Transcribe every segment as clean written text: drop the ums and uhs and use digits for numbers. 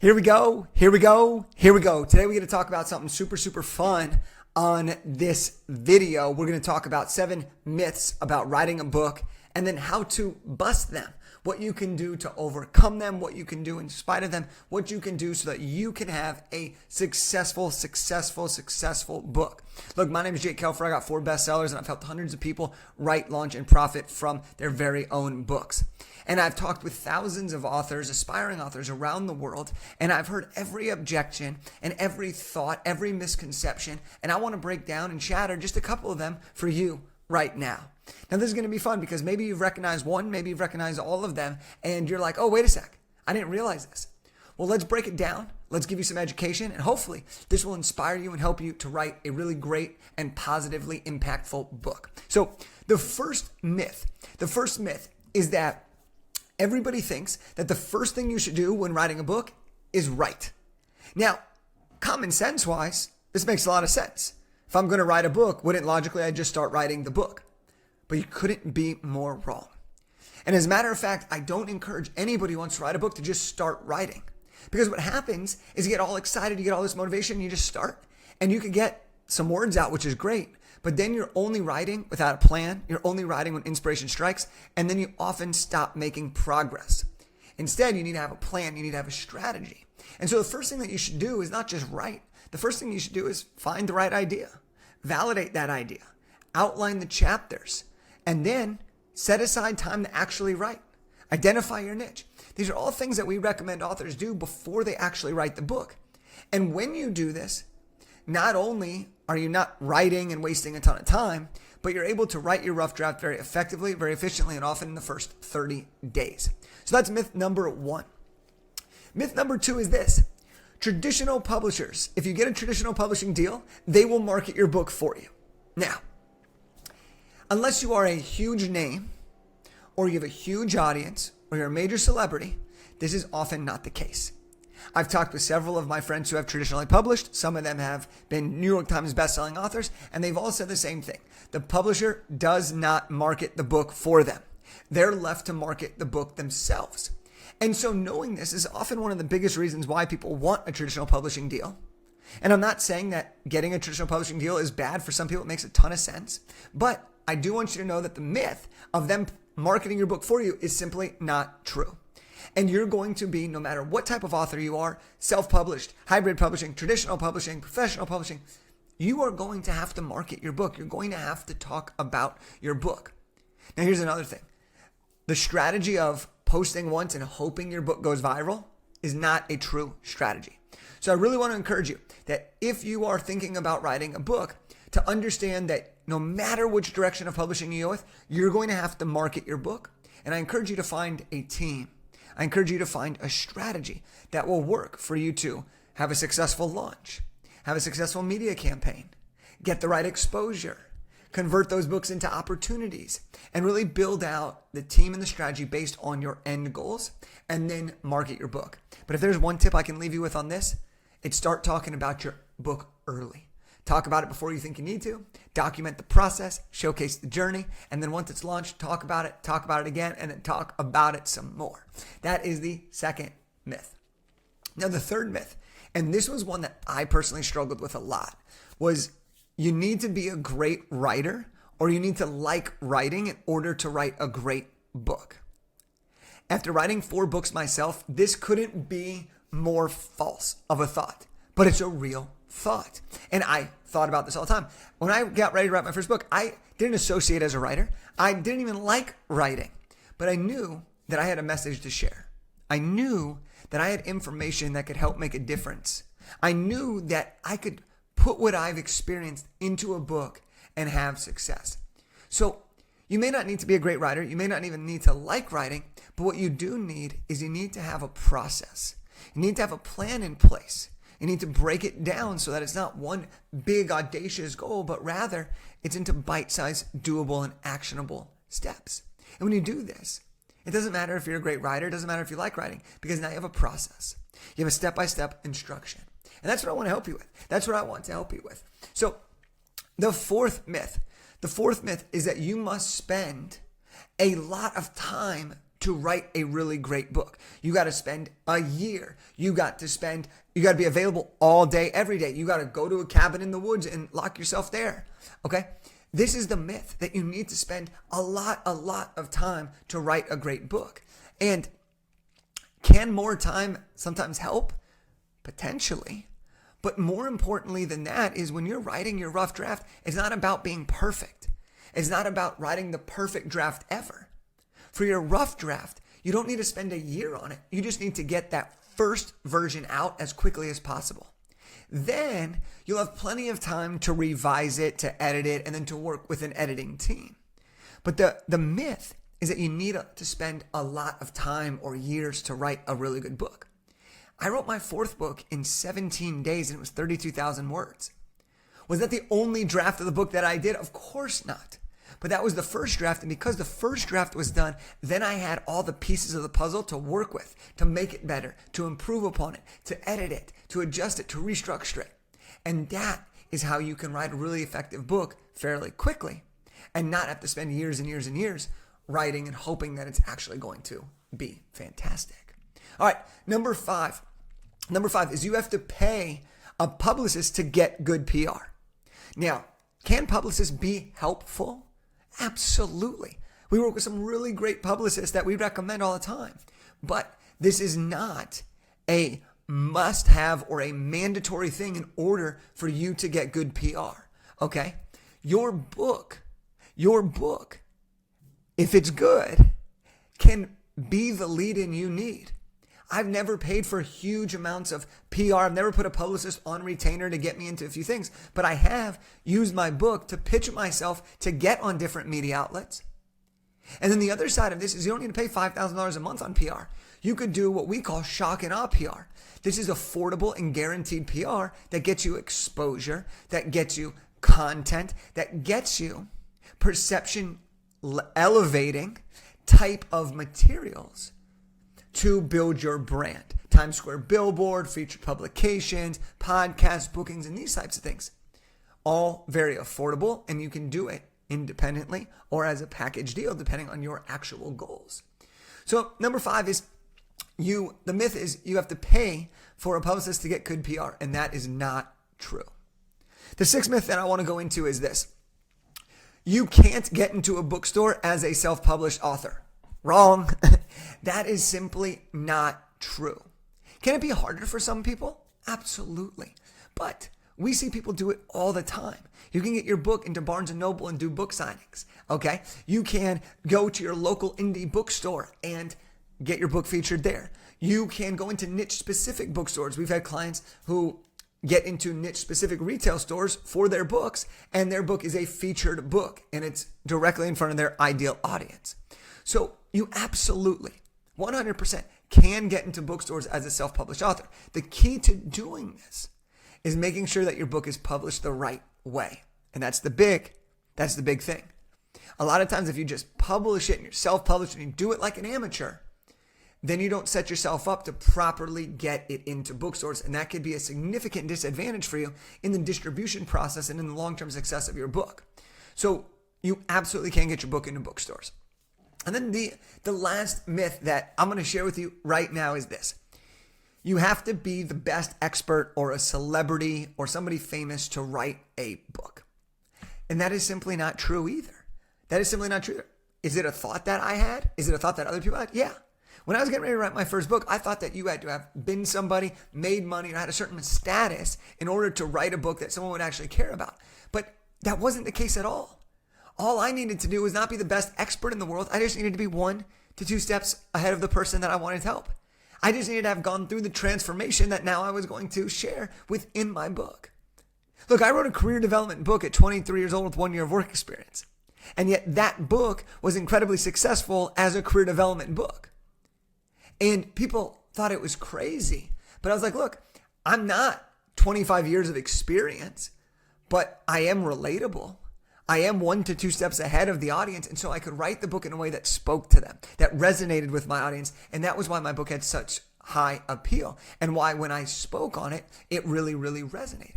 Here we go. Here we go. Here we go. Today we're going to talk about something super, super fun on this video. We're going to talk about 7 myths about writing a book and then how to bust them. What you can do to overcome them, what you can do in spite of them, what you can do so that you can have a successful book. Look, my name is Jake Kelfer. I got 4 bestsellers and I've helped hundreds of people write, launch, and profit from their very own books. And I've talked with thousands of authors, aspiring authors around the world, and I've heard every objection and every thought, every misconception, and I want to break down and shatter just a couple of them for you right now. Now, this is going to be fun because maybe you've recognized one, maybe you've recognized all of them, and you're like, oh, wait a sec, I didn't realize this. Well, let's break it down. Let's give you some education, and hopefully this will inspire you and help you to write a really great and positively impactful book. So the first myth is that everybody thinks that the first thing you should do when writing a book is write. Now, common sense wise, this makes a lot of sense. If I'm going to write a book, wouldn't logically I just start writing the book? But you couldn't be more wrong. And as a matter of fact, I don't encourage anybody who wants to write a book to just start writing. Because what happens is you get all excited, you get all this motivation, and you just start. And you can get some words out, which is great. But then you're only writing without a plan. You're only writing when inspiration strikes. And then you often stop making progress. Instead, you need to have a plan. You need to have a strategy. And so the first thing that you should do is not just write. The first thing you should do is find the right idea. Validate that idea. Outline the chapters. And then set aside time to actually write. Identify your niche. These are all things that we recommend authors do before they actually write the book. And when you do this, not only are you not writing and wasting a ton of time, but you're able to write your rough draft very effectively, very efficiently, and often in the first 30 days. So that's myth number 1. Myth number 2 is this. Traditional publishers, if you get a traditional publishing deal, they will market your book for you. Now, unless you are a huge name, or you have a huge audience, or you're a major celebrity, this is often not the case. I've talked with several of my friends who have traditionally published. Some of them have been New York Times bestselling authors, and they've all said the same thing. The publisher does not market the book for them. They're left to market the book themselves. And so knowing this is often one of the biggest reasons why people want a traditional publishing deal. And I'm not saying that getting a traditional publishing deal is bad. For some people, it makes a ton of sense. But I do want you to know that the myth of them marketing your book for you is simply not true. And you're going to be, no matter what type of author you are, self-published, hybrid publishing, traditional publishing, professional publishing, you are going to have to market your book. You're going to have to talk about your book. Now, here's another thing. The strategy of posting once and hoping your book goes viral is not a true strategy. So I really want to encourage you that if you are thinking about writing a book, to understand that no matter which direction of publishing you go with, you're going to have to market your book. And I encourage you to find a team. I encourage you to find a strategy that will work for you to have a successful launch, have a successful media campaign, get the right exposure, convert those books into opportunities, and really build out the team and the strategy based on your end goals, and then market your book. But if there's one tip I can leave you with on this, it's start talking about your book early. Talk about it before you think you need to. Document the process, showcase the journey, and then once it's launched, talk about it again, and then talk about it some more. That is the second myth. Now, the third myth, and this was one that I personally struggled with a lot, was you need to be a great writer or you need to like writing in order to write a great book. After writing 4 books myself, this couldn't be more false of a thought, but it's a real thought. And I thought about this all the time. When I got ready to write my first book, I didn't associate as a writer. I didn't even like writing, but I knew that I had a message to share. I knew that I had information that could help make a difference. I knew that I could put what I've experienced into a book and have success. So you may not need to be a great writer. You may not even need to like writing, but what you do need is you need to have a process. You need to have a plan in place. You need to break it down so that it's not one big audacious goal, but rather it's into bite-sized, doable, and actionable steps. And when you do this, it doesn't matter if you're a great writer. It doesn't matter if you like writing, because now you have a process. You have a step-by-step instruction. And that's what I want to help you with. That's what I want to help you with. So the fourth myth is that you must spend a lot of time to write a really great book. You got to spend a year. You got to be available all day, every day. You got to go to a cabin in the woods and lock yourself there. Okay? This is the myth that you need to spend a lot of time to write a great book. And can more time sometimes help? Potentially. But more importantly than that is when you're writing your rough draft, it's not about being perfect. It's not about writing the perfect draft ever. For your rough draft, you don't need to spend a year on it. You just need to get that first version out as quickly as possible. Then you'll have plenty of time to revise it, to edit it, and then to work with an editing team. But the myth is that you need to spend a lot of time or years to write a really good book. I wrote my fourth book in 17 days and it was 32,000 words. Was that the only draft of the book that I did? Of course not. But that was the first draft, and because the first draft was done, then I had all the pieces of the puzzle to work with, to make it better, to improve upon it, to edit it, to adjust it, to restructure it. And that is how you can write a really effective book fairly quickly and not have to spend years and years and years writing and hoping that it's actually going to be fantastic. All right, number five. Number five is you have to pay a publicist to get good PR. Now, can publicists be helpful? Absolutely. We work with some really great publicists that we recommend all the time. But this is not a must-have or a mandatory thing in order for you to get good PR. Okay? Your book, if it's good, can be the lead-in you need. I've never paid for huge amounts of PR. I've never put a publicist on retainer to get me into a few things, but I have used my book to pitch myself to get on different media outlets. And then the other side of this is you don't need to pay $5,000 a month on PR. You could do what we call shock and awe PR. This is affordable and guaranteed PR that gets you exposure, that gets you content, that gets you perception elevating type of materials to build your brand. Times Square billboard, featured publications, podcast bookings, and these types of things. All very affordable, and you can do it independently or as a package deal depending on your actual goals. So number five is the myth is you have to pay for a publicist to get good PR, and that is not true. The sixth myth that I want to go into is this. You can't get into a bookstore as a self-published author. Wrong. That is simply not true. Can it be harder for some people? Absolutely. But we see people do it all the time. You can get your book into Barnes & Noble and do book signings, okay? You can go to your local indie bookstore and get your book featured there. You can go into niche-specific bookstores. We've had clients who get into niche-specific retail stores for their books, and their book is a featured book, and it's directly in front of their ideal audience. So you absolutely, 100% can get into bookstores as a self-published author. The key to doing this is making sure that your book is published the right way. And that's the big thing. A lot of times if you just publish it and you're self-published and you do it like an amateur, then you don't set yourself up to properly get it into bookstores. And that could be a significant disadvantage for you in the distribution process and in the long-term success of your book. So you absolutely can get your book into bookstores. And then the last myth that I'm going to share with you right now is this. You have to be the best expert or a celebrity or somebody famous to write a book. And that is simply not true either. That is simply not true. Is it a thought that I had? Is it a thought that other people had? Yeah. When I was getting ready to write my first book, I thought that you had to have been somebody, made money, or had a certain status in order to write a book that someone would actually care about. But that wasn't the case at all. All I needed to do was not be the best expert in the world. I just needed to be 1 to 2 steps ahead of the person that I wanted to help. I just needed to have gone through the transformation that now I was going to share within my book. Look, I wrote a career development book at 23 years old with 1 year of work experience. And yet that book was incredibly successful as a career development book. And people thought it was crazy. But I was like, look, I'm not 25 years of experience, but I am relatable. I am 1 to 2 steps ahead of the audience. And so I could write the book in a way that spoke to them, that resonated with my audience. And that was why my book had such high appeal and why when I spoke on it, it really, really resonated.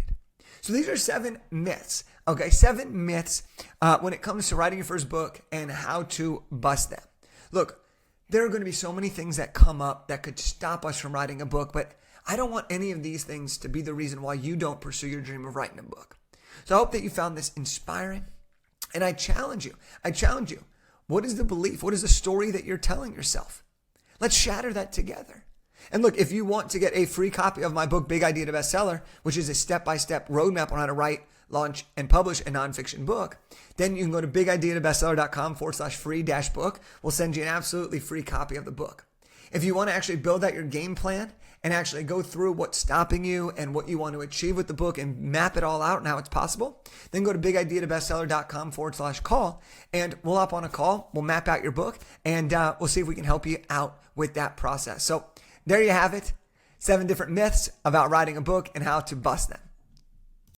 So these are 7 myths, okay? 7 myths when it comes to writing your first book and how to bust them. Look, There are going to be so many things that come up that could stop us from writing a book, but I don't want any of these things to be the reason why you don't pursue your dream of writing a book. So I hope that you found this inspiring, and I challenge you. What is the belief? What is the story that you're telling yourself? Let's shatter that together. And look, if you want to get a free copy of my book, Big Idea to Bestseller, which is a step-by-step roadmap on how to write, launch, and publish a nonfiction book, then you can go to bigideatobestseller.com/free-book. We'll send you an absolutely free copy of the book. If you want to actually build out your game plan and actually go through what's stopping you and what you want to achieve with the book and map it all out and how it's possible, then go to bigideatobestseller.com/call, and we'll hop on a call. We'll map out your book, and we'll see if we can help you out with that process. So there you have it. 7 different myths about writing a book and how to bust them.